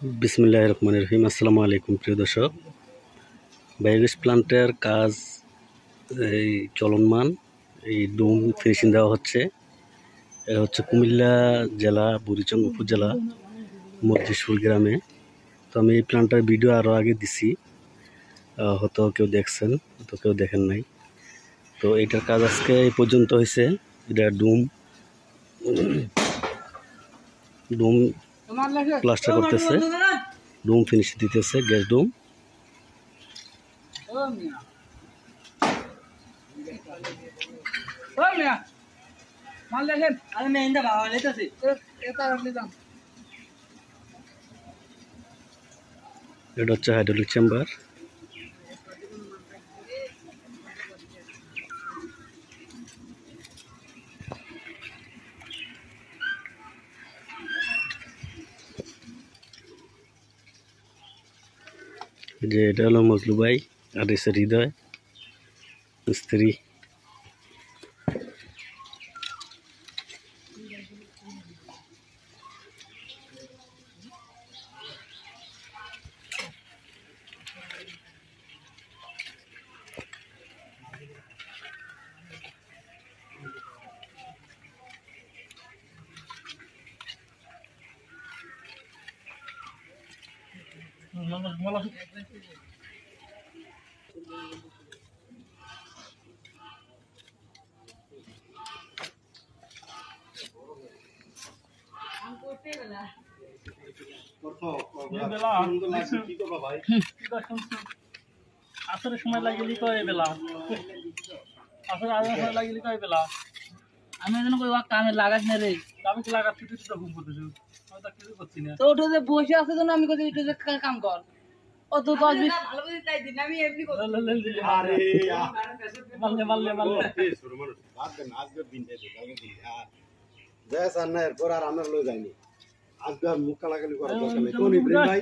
বিসমিল্লাহির রহমানির রহিম। আসসালামু আলাইকুম প্রিয় দর্শক। বায়োগ্যাস প্লান্টের কাজ এই চলমান, এই ডোম ফিনিশিং দেওয়া হচ্ছে। এটা হচ্ছে কুমিল্লা জেলা বুড়িচং উপজেলা মধ্যেশ্বর গ্রামে। তো আমি এই প্লান্টের ভিডিও আরও আগে দিছি, হয়তো কেউ দেখছেন, হয়তো কেউ দেখেন নাই। তো এইটার কাজ আজকে এই পর্যন্ত হয়েছে। এটা ডোম প্লাস্টার করতেছে, ডোম ফিনিশ দিতেছে, গ্যাস ডোম। এটা হচ্ছে হাইড্রোলিক চেম্বার। যে এটা হলো মজলু ভাই, আর এসে হৃদয় মিস্ত্রি। আসলে সময় লাগিলি কয় বেলা, আসলে আগে সময় লাগিলি কয় বেলা। আমি যেন কই কামে লাগাস না রে, আমি তো লাগাচ্ছি, তুই তো ঘুম করতেছিস, আমি তো কিছু করছি না। তো ওটা যে বসে আছে জন্য আমি কই এটা যে কাম কর। ও তো 10 20 ভালো করে তাই দিন, আমি এমনি করব। আরে মারলে শুরু মানুষ আজকে দিন এসে কালকে দিন আর জয় সান্না এরপর আর আমরা লই যাইনি। আজকে মুখ লাগালি করার দরকার নেই। কোন ইব্রাহিম ভাই